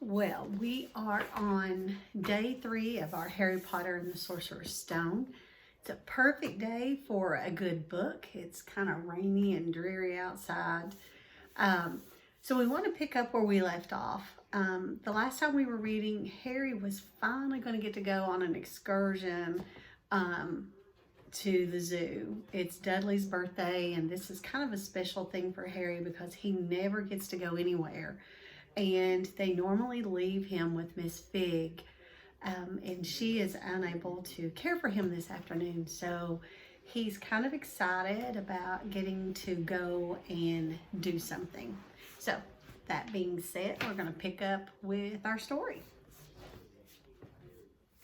Well, we are on day 3 of our Harry Potter and the Sorcerer's Stone. It's a perfect day for a good book. It's kind of rainy and dreary outside. So we want to pick up where we left off. The last time we were reading, Harry was finally going to get to go on an excursion to the zoo. It's Dudley's birthday, and this is kind of a special thing for Harry because he never gets to go anywhere. And they normally leave him with Miss Fig, and she is unable to care for him this afternoon. So he's kind of excited about getting to go and do something. So that being said, we're going to pick up with our story.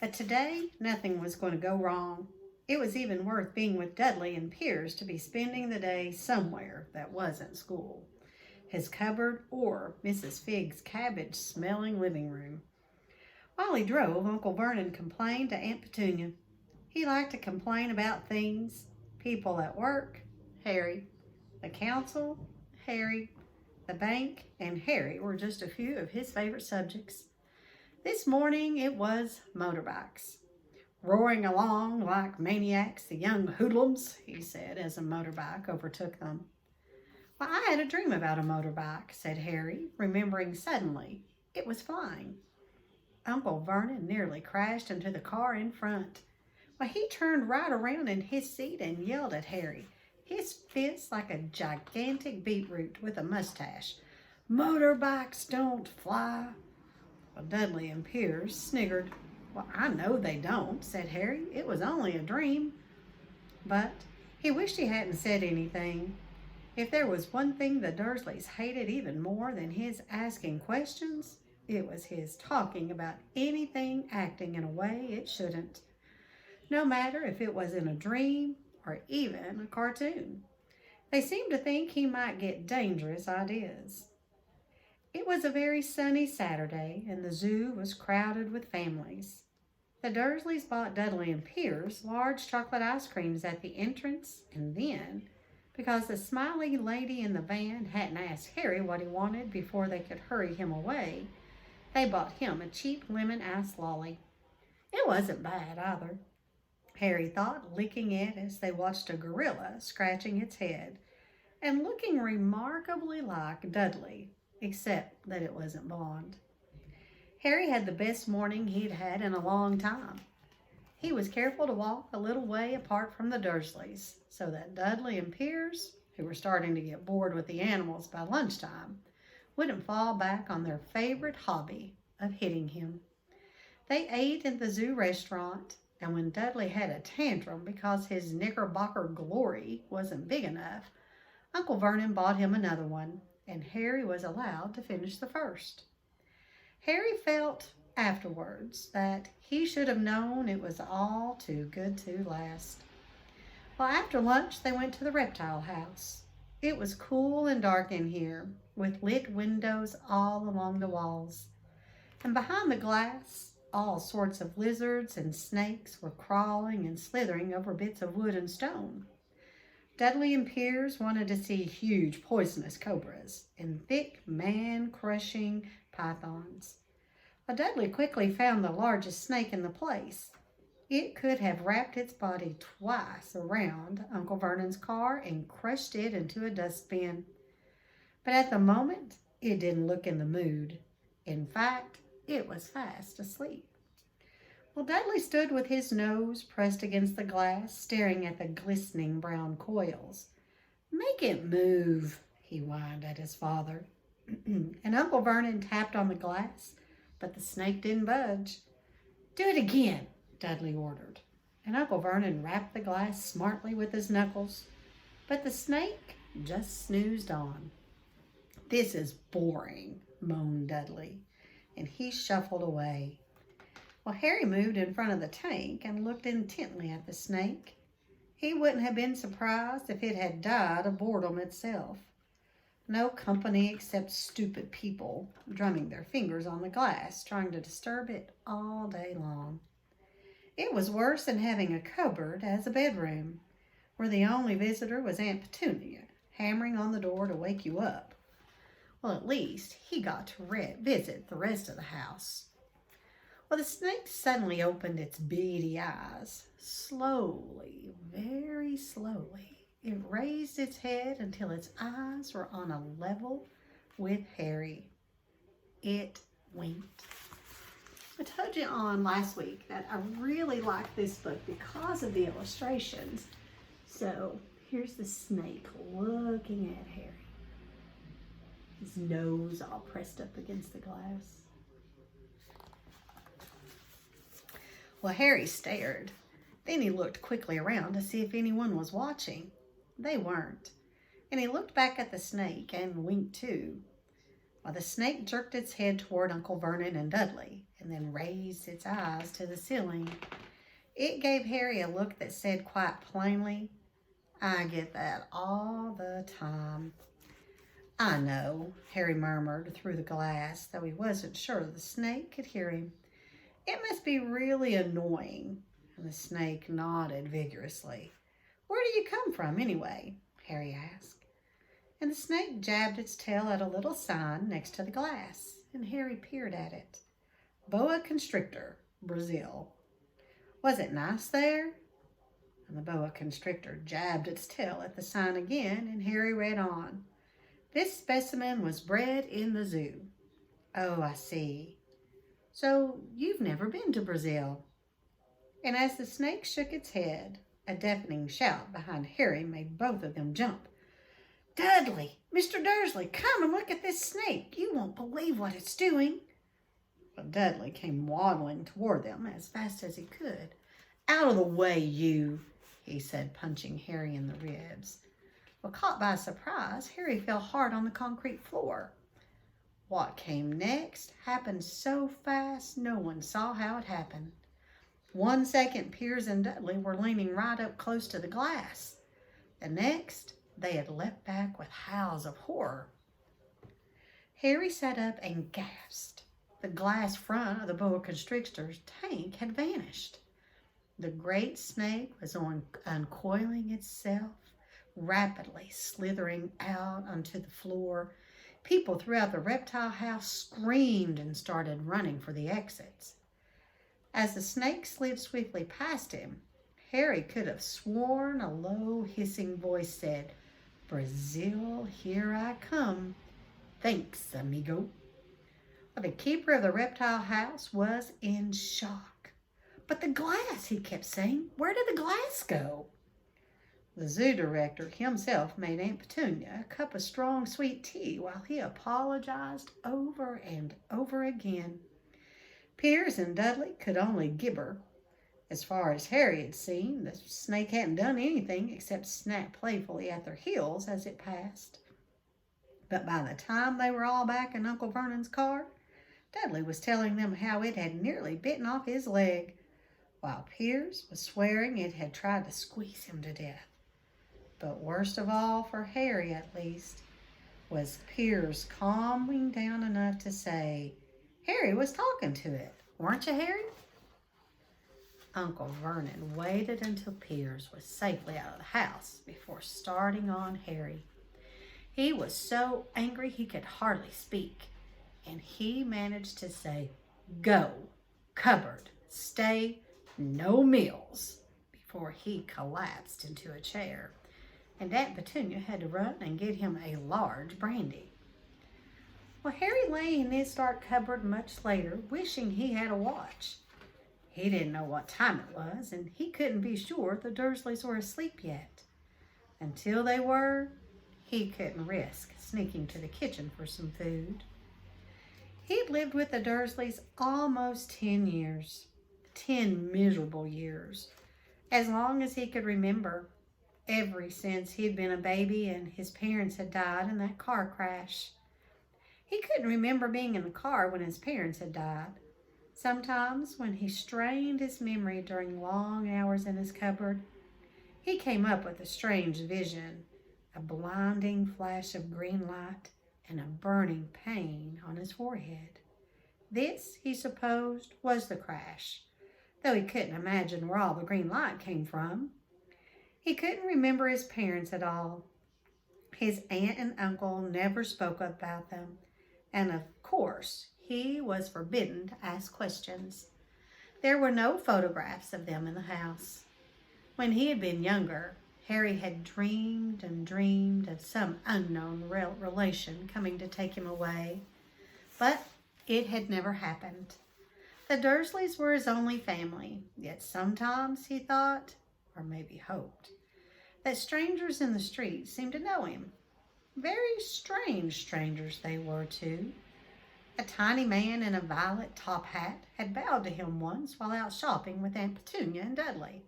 But today, nothing was going to go wrong. It was even worth being with Dudley and Piers to be spending the day somewhere that wasn't school. His cupboard, or Mrs. Fig's cabbage-smelling living room. While he drove, Uncle Vernon complained to Aunt Petunia. He liked to complain about things, people at work, Harry, the council, Harry, the bank, and Harry were just a few of his favorite subjects. This morning it was motorbikes. Roaring along like maniacs, the young hoodlums, he said as a motorbike overtook them. Well, I had a dream about a motorbike, said Harry, remembering suddenly. It was flying. Uncle Vernon nearly crashed into the car in front. Well, he turned right around in his seat and yelled at Harry, his fist like a gigantic beetroot with a mustache. Motorbikes don't fly. Well, Dudley and Piers sniggered. Well, I know they don't, said Harry. It was only a dream. But he wished he hadn't said anything. If there was one thing the Dursleys hated even more than his asking questions, it was his talking about anything acting in a way it shouldn't. No matter if it was in a dream or even a cartoon. They seemed to think he might get dangerous ideas. It was a very sunny Saturday, and the zoo was crowded with families. The Dursleys bought Dudley and Piers large chocolate ice creams at the entrance, and then, because the smiley lady in the van hadn't asked Harry what he wanted before they could hurry him away, they bought him a cheap lemon ice lolly. It wasn't bad either, Harry thought, licking it as they watched a gorilla scratching its head and looking remarkably like Dudley, except that it wasn't blonde. Harry had the best morning he'd had in a long time. He was careful to walk a little way apart from the Dursleys so that Dudley and Piers, who were starting to get bored with the animals by lunchtime, wouldn't fall back on their favorite hobby of hitting him. They ate at the zoo restaurant, and when Dudley had a tantrum because his Knickerbocker glory wasn't big enough, Uncle Vernon bought him another one, and Harry was allowed to finish the first. Harry felt afterwards that he should have known it was all too good to last. Well, after lunch, they went to the reptile house. It was cool and dark in here, with lit windows all along the walls. And behind the glass, all sorts of lizards and snakes were crawling and slithering over bits of wood and stone. Dudley and Piers wanted to see huge poisonous cobras and thick, man-crushing pythons. Well, Dudley quickly found the largest snake in the place. It could have wrapped its body twice around Uncle Vernon's car and crushed it into a dustbin. But at the moment, it didn't look in the mood. In fact, it was fast asleep. Well, Dudley stood with his nose pressed against the glass, staring at the glistening brown coils. "Make it move," he whined at his father. And Uncle Vernon tapped on the glass, but the snake didn't budge. "Do it again," Dudley ordered. And Uncle Vernon rapped the glass smartly with his knuckles, but the snake just snoozed on. "This is boring," moaned Dudley, and he shuffled away. Well, Harry moved in front of the tank and looked intently at the snake. He wouldn't have been surprised if it had died of boredom itself. No company except stupid people drumming their fingers on the glass, trying to disturb it all day long. It was worse than having a cupboard as a bedroom, where the only visitor was Aunt Petunia, hammering on the door to wake you up. Well, at least he got to visit the rest of the house. Well, the snake suddenly opened its beady eyes. Slowly, very slowly, it raised its head until its eyes were on a level with Harry. It winked. I told you on last week that I really like this book because of the illustrations. So here's the snake looking at Harry. His nose all pressed up against the glass. Well, Harry stared. Then he looked quickly around to see if anyone was watching. They weren't. And he looked back at the snake and winked too. Well, the snake jerked its head toward Uncle Vernon and Dudley and then raised its eyes to the ceiling. It gave Harry a look that said quite plainly, "I get that all the time." "I know," Harry murmured through the glass, though he wasn't sure the snake could hear him. "It must be really annoying." And the snake nodded vigorously. "Where do you come from, anyway?" Harry asked. And the snake jabbed its tail at a little sign next to the glass, and Harry peered at it. "Boa constrictor, Brazil." "Was it nice there?" And the boa constrictor jabbed its tail at the sign again, and Harry read on. "This specimen was bred in the zoo." "Oh, I see. So you've never been to Brazil?" And as the snake shook its head, a deafening shout behind Harry made both of them jump. "Dudley! Mr. Dursley, come and look at this snake. You won't believe what it's doing." But Dudley came waddling toward them as fast as he could. "Out of the way, you," he said, punching Harry in the ribs. Well, caught by surprise, Harry fell hard on the concrete floor. What came next happened so fast no one saw how it happened. 1 second, Piers and Dudley were leaning right up close to the glass. The next, they had leapt back with howls of horror. Harry sat up and gasped. The glass front of the boa constrictor's tank had vanished. The great snake was uncoiling itself, rapidly slithering out onto the floor. People throughout the reptile house screamed and started running for the exits. As the snake slid swiftly past him, Harry could have sworn a low hissing voice said, "Brazil, here I come. Thanks, amigo." Well, the keeper of the reptile house was in shock. "But the glass," he kept saying. "Where did the glass go?" The zoo director himself made Aunt Petunia a cup of strong sweet tea while he apologized over and over again. Piers and Dudley could only gibber. As far as Harry had seen, the snake hadn't done anything except snap playfully at their heels as it passed. But by the time they were all back in Uncle Vernon's car, Dudley was telling them how it had nearly bitten off his leg, while Piers was swearing it had tried to squeeze him to death. But worst of all, for Harry at least, was Piers calming down enough to say, "Harry was talking to it, weren't you, Harry?" Uncle Vernon waited until Piers was safely out of the house before starting on Harry. He was so angry he could hardly speak, and he managed to say, "Go, cupboard, stay, no meals," before he collapsed into a chair, and Aunt Petunia had to run and get him a large brandy. Well, Harry lay in his dark cupboard much later, wishing he had a watch. He didn't know what time it was, and he couldn't be sure the Dursleys were asleep yet. Until they were, he couldn't risk sneaking to the kitchen for some food. He'd lived with the Dursleys almost 10 years. 10 miserable years. As long as he could remember. Ever since he'd been a baby and his parents had died in that car crash. He couldn't remember being in the car when his parents had died. Sometimes, when he strained his memory during long hours in his cupboard, he came up with a strange vision, a blinding flash of green light and a burning pain on his forehead. This, he supposed, was the crash, though he couldn't imagine where all the green light came from. He couldn't remember his parents at all. His aunt and uncle never spoke about them, and of course, he was forbidden to ask questions. There were no photographs of them in the house. When he had been younger, Harry had dreamed and dreamed of some unknown relation coming to take him away, but it had never happened. The Dursleys were his only family, yet sometimes he thought, or maybe hoped, that strangers in the street seemed to know him. Very strange strangers they were, too. A tiny man in a violet top hat had bowed to him once while out shopping with Aunt Petunia and Dudley.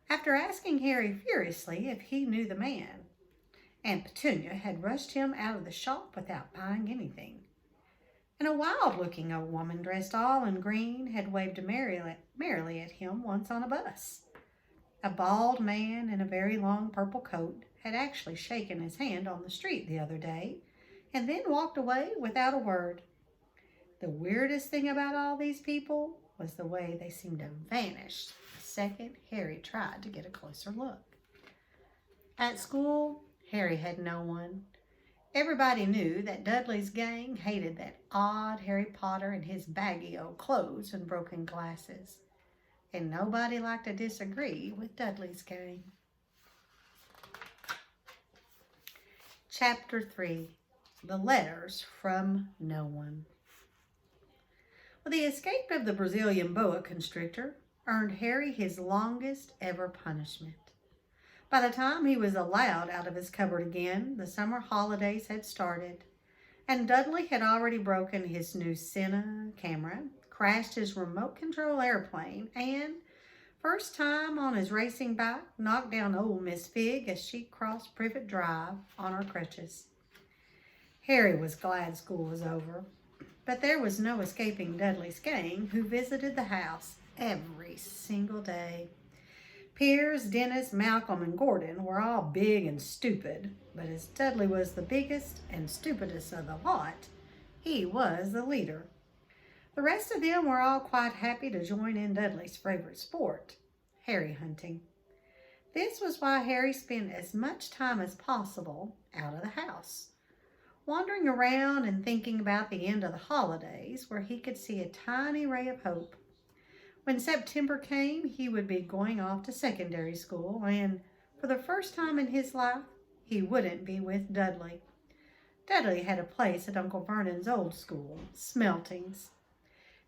After asking Harry furiously if he knew the man, Aunt Petunia had rushed him out of the shop without buying anything. And a wild-looking old woman dressed all in green had waved merrily at him once on a bus. A bald man in a very long purple coat had actually shaken his hand on the street the other day and then walked away without a word. The weirdest thing about all these people was the way they seemed to vanish the second Harry tried to get a closer look. At school, Harry had no one. Everybody knew that Dudley's gang hated that odd Harry Potter and his baggy old clothes and broken glasses. And nobody liked to disagree with Dudley's gang. Chapter 3. The Letters from No One. Well, the escape of the Brazilian boa constrictor earned Harry his longest ever punishment. By the time he was allowed out of his cupboard again, the summer holidays had started, and Dudley had already broken his new Cine camera, crashed his remote control airplane, and, first time on his racing bike, knocked down old Miss Fig as she crossed Privet Drive on her crutches. Harry was glad school was over, but there was no escaping Dudley's gang, who visited the house every single day. Piers, Dennis, Malcolm, and Gordon were all big and stupid, but as Dudley was the biggest and stupidest of the lot, he was the leader. The rest of them were all quite happy to join in Dudley's favorite sport, Harry hunting. This was why Harry spent as much time as possible out of the house, wandering around and thinking about the end of the holidays, where he could see a tiny ray of hope. When September came, he would be going off to secondary school, and for the first time in his life, he wouldn't be with Dudley. Dudley had a place at Uncle Vernon's old school, Smeltings.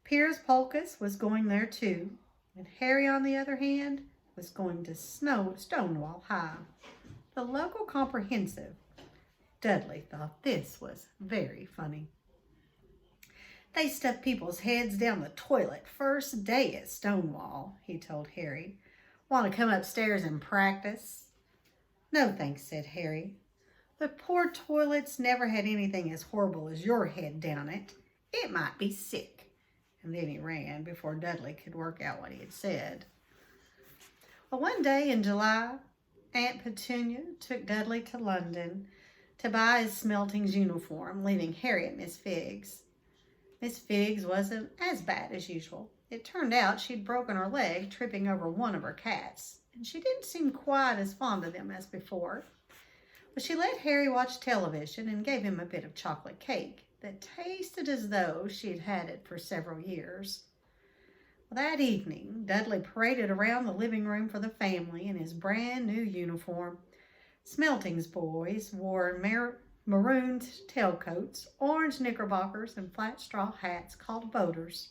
Piers Polkus was going there too, and Harry, on the other hand, was going to Stonewall High, the local comprehensive. Dudley thought this was very funny. They stuffed people's heads down the toilet first day at Stonewall, he told Harry. Want to come upstairs and practice? No, thanks, said Harry. The poor toilets never had anything as horrible as your head down it. It might be sick. And then he ran before Dudley could work out what he had said. Well, one day in July, Aunt Petunia took Dudley to London to buy his Smeltings uniform, leaving Harry at Miss Figg's. Miss Figg's wasn't as bad as usual. It turned out she'd broken her leg tripping over one of her cats, and she didn't seem quite as fond of them as before. But she let Harry watch television and gave him a bit of chocolate cake that tasted as though she'd had it for several years. Well, that evening, Dudley paraded around the living room for the family in his brand new uniform. Smeltings boys wore maroon tailcoats, orange knickerbockers, and flat straw hats called boaters.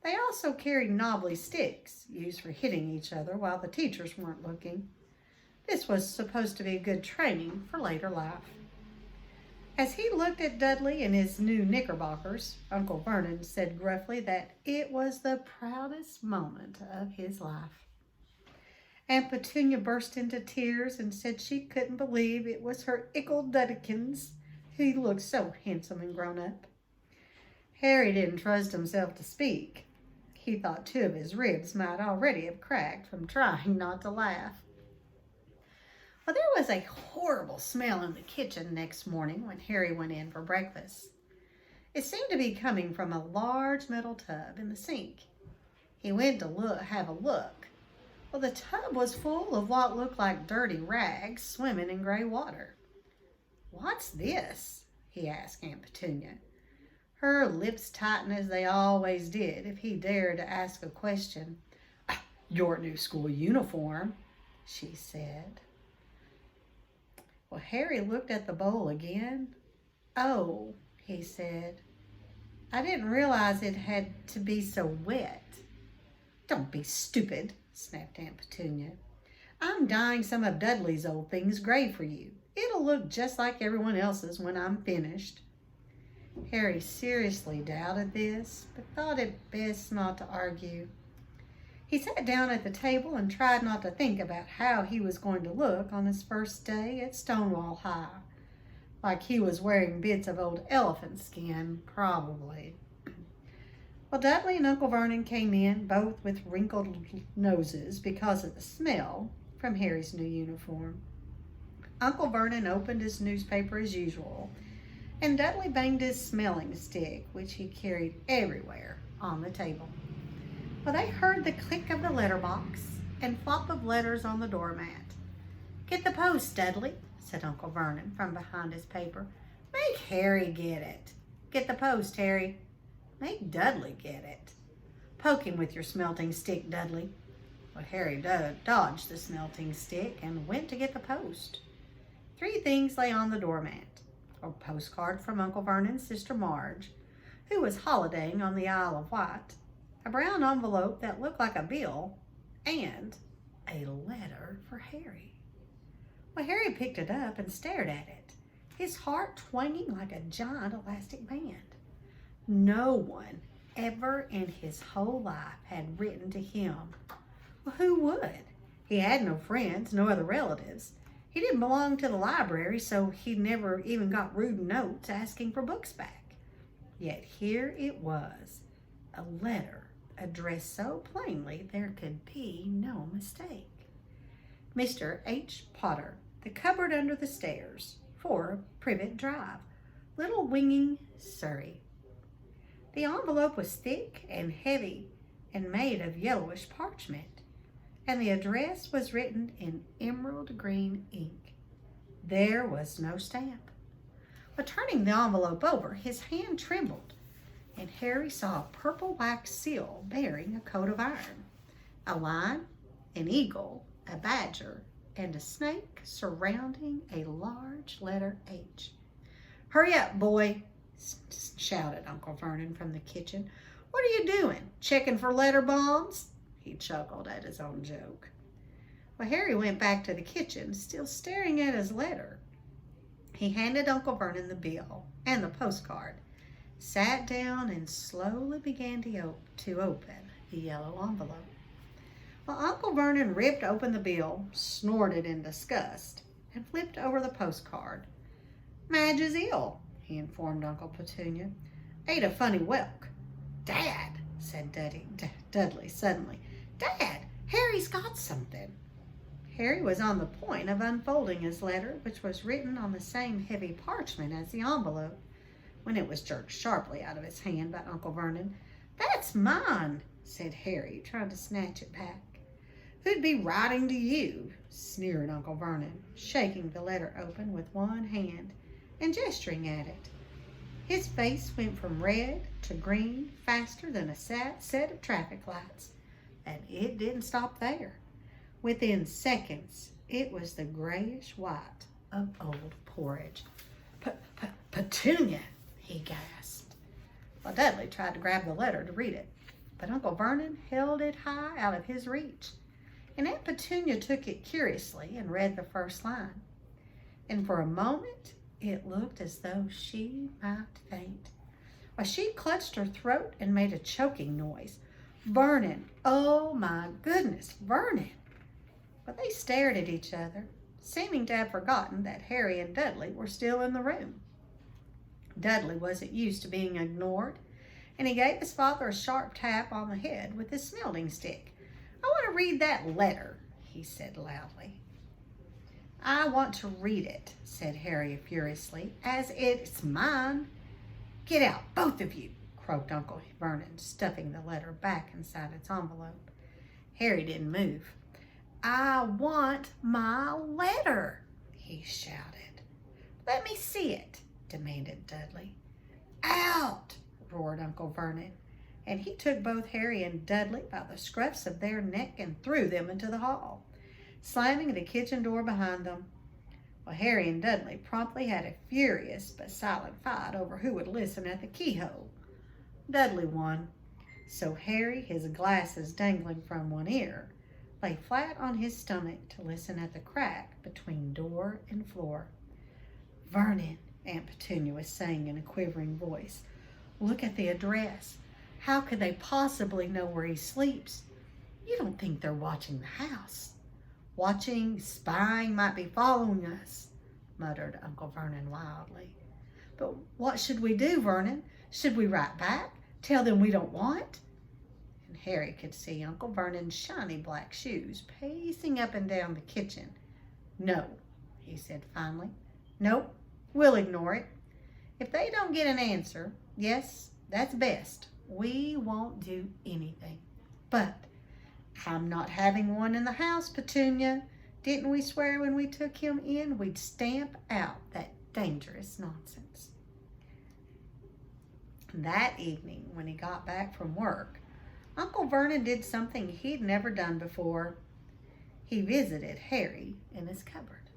They also carried knobbly sticks, used for hitting each other while the teachers weren't looking. This was supposed to be good training for later life. As he looked at Dudley in his new knickerbockers, Uncle Vernon said gruffly that it was the proudest moment of his life. Aunt Petunia burst into tears and said she couldn't believe it was her Ickle Duddikins. He looked so handsome and grown up. Harry didn't trust himself to speak. He thought 2 of his ribs might already have cracked from trying not to laugh. Well, there was a horrible smell in the kitchen next morning when Harry went in for breakfast. It seemed to be coming from a large metal tub in the sink. He went to have a look. Well, the tub was full of what looked like dirty rags swimming in gray water. "What's this?" he asked Aunt Petunia. Her lips tightened as they always did if he dared to ask a question. "Your new school uniform," she said. Well, Harry looked at the bowl again. "Oh," he said, "I didn't realize it had to be so wet." "Don't be stupid," snapped Aunt Petunia. "I'm dyeing some of Dudley's old things gray for you. It'll look just like everyone else's when I'm finished." Harry seriously doubted this, but thought it best not to argue. He sat down at the table and tried not to think about how he was going to look on his first day at Stonewall High. Like he was wearing bits of old elephant skin, probably. Well, Dudley and Uncle Vernon came in, both with wrinkled noses because of the smell from Harry's new uniform. Uncle Vernon opened his newspaper as usual, and Dudley banged his smelling stick, which he carried everywhere, on the table. Well, they heard the click of the letterbox and flop of letters on the doormat. "Get the post, Dudley," said Uncle Vernon from behind his paper. "Make Harry get it." "Get the post, Harry." "Make Dudley get it." "Poke him with your smelting stick, Dudley." Well, Harry dodged the smelting stick and went to get the post. 3 things lay on the doormat. A postcard from Uncle Vernon's sister Marge, who was holidaying on the Isle of Wight, a brown envelope that looked like a bill, and a letter for Harry. Well, Harry picked it up and stared at it, his heart twanging like a giant elastic band. No one ever in his whole life had written to him. Well, who would? He had no friends, no other relatives. He didn't belong to the library, so he never even got rude notes asking for books back. Yet here it was, a letter addressed so plainly there could be no mistake. Mr. H. Potter, The Cupboard Under the Stairs, 4 Privet Drive, Little Winging, Surrey. The envelope was thick and heavy and made of yellowish parchment, and the address was written in emerald green ink. There was no stamp. But turning the envelope over, his hand trembled, and Harry saw a purple wax seal bearing a coat of iron, a lion, an eagle, a badger, and a snake surrounding a large letter H. "Hurry up, boy," shouted Uncle Vernon from the kitchen. "What are you doing? Checking for letter bombs?" He chuckled at his own joke. Well, Harry went back to the kitchen, still staring at his letter. He handed Uncle Vernon the bill and the postcard, sat down, and slowly began to open the yellow envelope. Well, Uncle Vernon ripped open the bill, snorted in disgust, and flipped over the postcard. "Madge is ill," he informed Uncle Petunia. "Ate a funny whelk." "Dad," said Dudley suddenly. "Dad, Harry's got something." Harry was on the point of unfolding his letter, which was written on the same heavy parchment as the envelope, when it was jerked sharply out of his hand by Uncle Vernon. "That's mine," said Harry, trying to snatch it back. "Who'd be writing to you?" sneered Uncle Vernon, shaking the letter open with one hand and gesturing at it. His face went from red to green faster than a set of traffic lights, and it didn't stop there. Within seconds, it was the grayish white of old porridge. "Petunia," he gasped. Well, Dudley tried to grab the letter to read it, but Uncle Vernon held it high out of his reach, and Aunt Petunia took it curiously and read the first line. And for a moment, it looked as though she might faint. Well, she clutched her throat and made a choking noise. "Vernon, oh my goodness, Vernon!" But they stared at each other, seeming to have forgotten that Harry and Dudley were still in the room. Dudley wasn't used to being ignored, and he gave his father a sharp tap on the head with his smelting stick. "I want to read that letter," he said loudly. "I want to read it," said Harry furiously, "as it's mine." "Get out, both of you," croaked Uncle Vernon, stuffing the letter back inside its envelope. Harry didn't move. "I want my letter," he shouted. Let me see it, demanded Dudley. Out, roared Uncle Vernon, and he took both Harry and Dudley by the scruffs of their neck and threw them into the hall, slamming the kitchen door behind them. Well, Harry and Dudley promptly had a furious but silent fight over who would listen at the keyhole. Dudley won, so Harry, his glasses dangling from one ear, lay flat on his stomach to listen at the crack between door and floor. Vernon, Aunt Petunia was saying in a quivering voice, look at the address. How could they possibly know where he sleeps? You don't think they're watching the house? Watching, spying, might be following us, muttered Uncle Vernon wildly. But what should we do, Vernon? Should we write back? Tell them we don't want? And Harry could see Uncle Vernon's shiny black shoes pacing up and down the kitchen. No, he said finally. Nope, we'll ignore it. If they don't get an answer, yes, that's best. We won't do anything. But I'm not having one in the house, Petunia. Didn't we swear when we took him in we'd stamp out that dangerous nonsense? That evening, when he got back from work, Uncle Vernon did something he'd never done before. He visited Harry in his cupboard.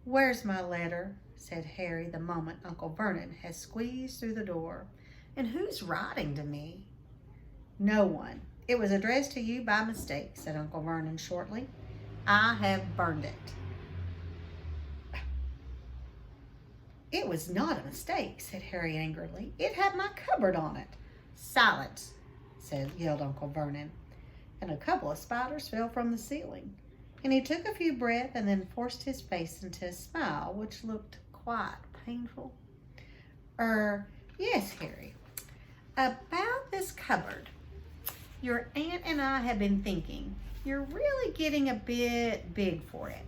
Where's my letter? Said Harry the moment Uncle Vernon had squeezed through the door. And who's writing to me? No one. It was addressed to you by mistake, said Uncle Vernon shortly. I have burned it. It was not a mistake, said Harry angrily. It had my cupboard on it. Silence, yelled Uncle Vernon, and a couple of spiders fell from the ceiling. And he took a few breaths and then forced his face into a smile which looked quite painful. Yes, Harry. About this cupboard. Your aunt and I have been thinking you're really getting a bit big for it.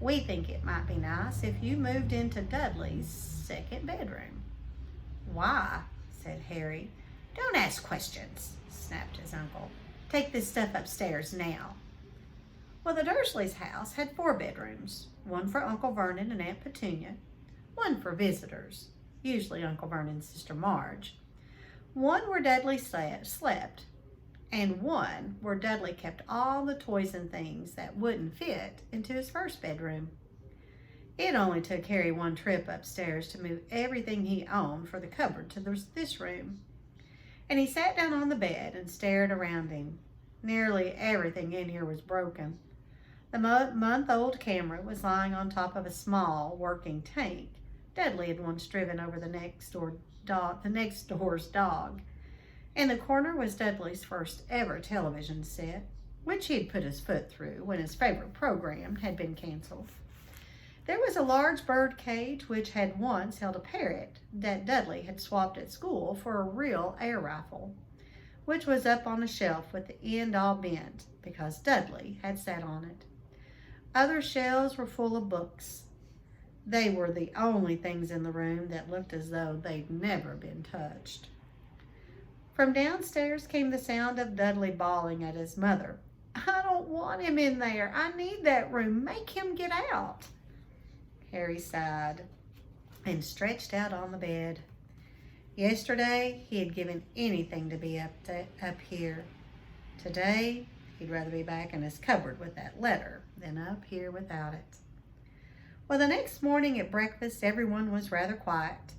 We think it might be nice if you moved into Dudley's second bedroom. Why? Said Harry. Don't ask questions, snapped his uncle. Take this stuff upstairs now. Well, the Dursleys' house had 4 bedrooms, one for Uncle Vernon and Aunt Petunia, one for visitors, usually Uncle Vernon's sister Marge, one where Dudley slept, and one where Dudley kept all the toys and things that wouldn't fit into his first bedroom. It only took Harry one trip upstairs to move everything he owned for the cupboard to this room. And he sat down on the bed and stared around him. Nearly everything in here was broken. The month-old camera was lying on top of a small working tank Dudley had once driven over the next door's dog. In the corner was Dudley's first ever television set, which he'd put his foot through when his favorite program had been canceled. There was a large bird cage which had once held a parrot that Dudley had swapped at school for a real air rifle, which was up on a shelf with the end all bent because Dudley had sat on it. Other shelves were full of books. They were the only things in the room that looked as though they'd never been touched. From downstairs came the sound of Dudley bawling at his mother. I don't want him in there. I need that room. Make him get out. Harry sighed and stretched out on the bed. Yesterday, he had given anything to be up here. Today, he'd rather be back in his cupboard with that letter than up here without it. Well, the next morning at breakfast, everyone was rather quiet.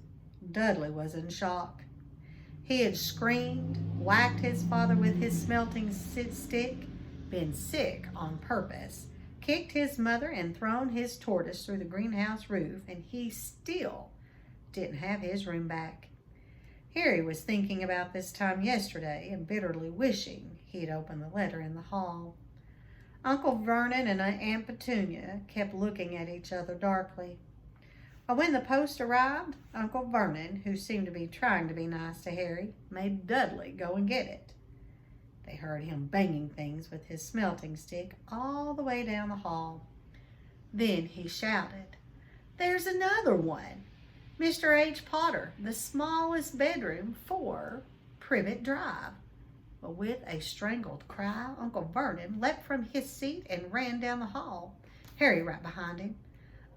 Dudley was in shock. He had screamed, whacked his father with his smelting stick, been sick on purpose, kicked his mother, and thrown his tortoise through the greenhouse roof, and he still didn't have his room back. Harry was thinking about this time yesterday and bitterly wishing he'd opened the letter in the hall. Uncle Vernon and Aunt Petunia kept looking at each other darkly. When the post arrived, Uncle Vernon, who seemed to be trying to be nice to Harry, made Dudley go and get it. They heard him banging things with his smelting stick all the way down the hall. Then he shouted, There's another one! Mr. H. Potter, the smallest bedroom, 4 Privet Drive. But with a strangled cry, Uncle Vernon leapt from his seat and ran down the hall, Harry right behind him.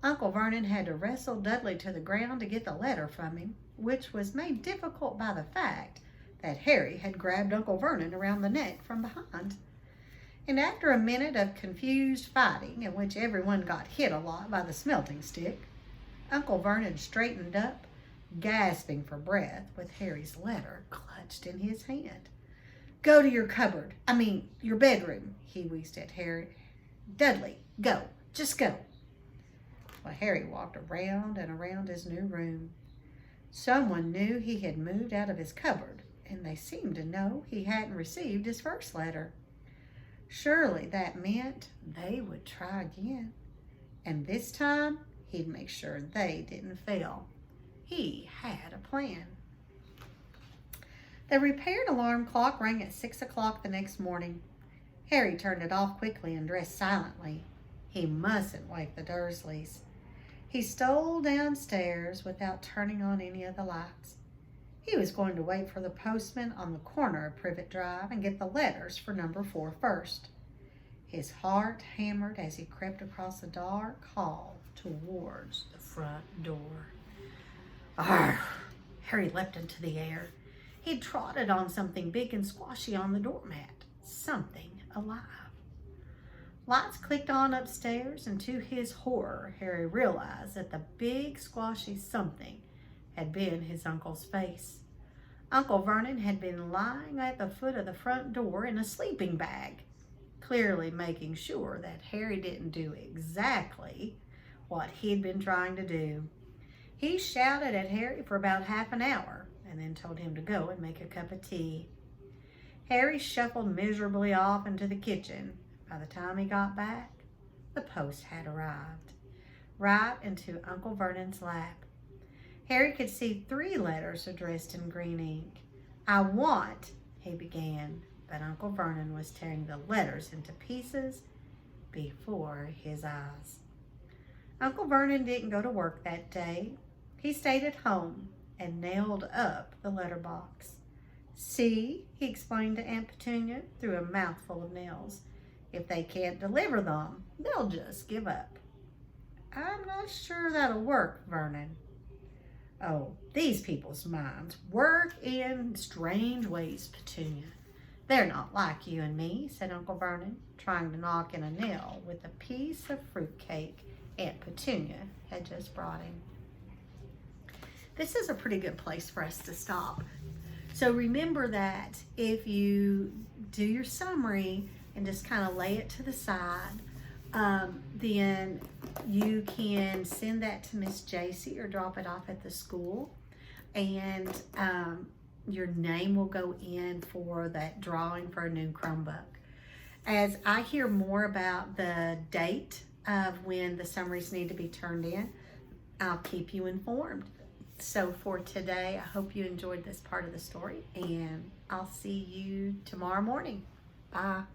Uncle Vernon had to wrestle Dudley to the ground to get the letter from him, which was made difficult by the fact that Harry had grabbed Uncle Vernon around the neck from behind. And after a minute of confused fighting, in which everyone got hit a lot by the smelting stick, Uncle Vernon straightened up, gasping for breath, with Harry's letter clutched in his hand. "Go to your your bedroom," he wheezed at Harry. "Dudley, go. Just go." Well, Harry walked around and around his new room. Someone knew he had moved out of his cupboard, and they seemed to know he hadn't received his first letter. Surely that meant they would try again, and this time he'd make sure they didn't fail. He had a plan. The repaired alarm clock rang at 6 o'clock the next morning. Harry turned it off quickly and dressed silently. He mustn't wake the Dursleys. He stole downstairs without turning on any of the lights. He was going to wait for the postman on the corner of Privet Drive and get the letters for number 4 first. His heart hammered as he crept across the dark hall towards the front door. Arr! Harry leapt into the air. He'd trotted on something big and squashy on the doormat. Something alive. Lights clicked on upstairs, and to his horror, Harry realized that the big squashy something had been his uncle's face. Uncle Vernon had been lying at the foot of the front door in a sleeping bag, clearly making sure that Harry didn't do exactly what he'd been trying to do. He shouted at Harry for about half an hour and then told him to go and make a cup of tea. Harry shuffled miserably off into the kitchen. By the time he got back, the post had arrived, right into Uncle Vernon's lap. Harry could see 3 letters addressed in green ink. "I want," he began, but Uncle Vernon was tearing the letters into pieces before his eyes. Uncle Vernon didn't go to work that day. He stayed at home and nailed up the letterbox. "See," he explained to Aunt Petunia through a mouthful of nails. "If they can't deliver them, they'll just give up." "I'm not sure that'll work, Vernon." "Oh, these people's minds work in strange ways, Petunia. They're not like you and me," said Uncle Vernon, trying to knock in a nail with a piece of fruitcake Aunt Petunia had just brought him. This is a pretty good place for us to stop. So remember that if you do your summary and just kind of lay it to the side, then you can send that to Miss Jacy or drop it off at the school, and your name will go in for that drawing for a new Chromebook. As I hear more about the date of when the summaries need to be turned in, I'll keep you informed. So for today, I hope you enjoyed this part of the story, and I'll see you tomorrow morning. Bye.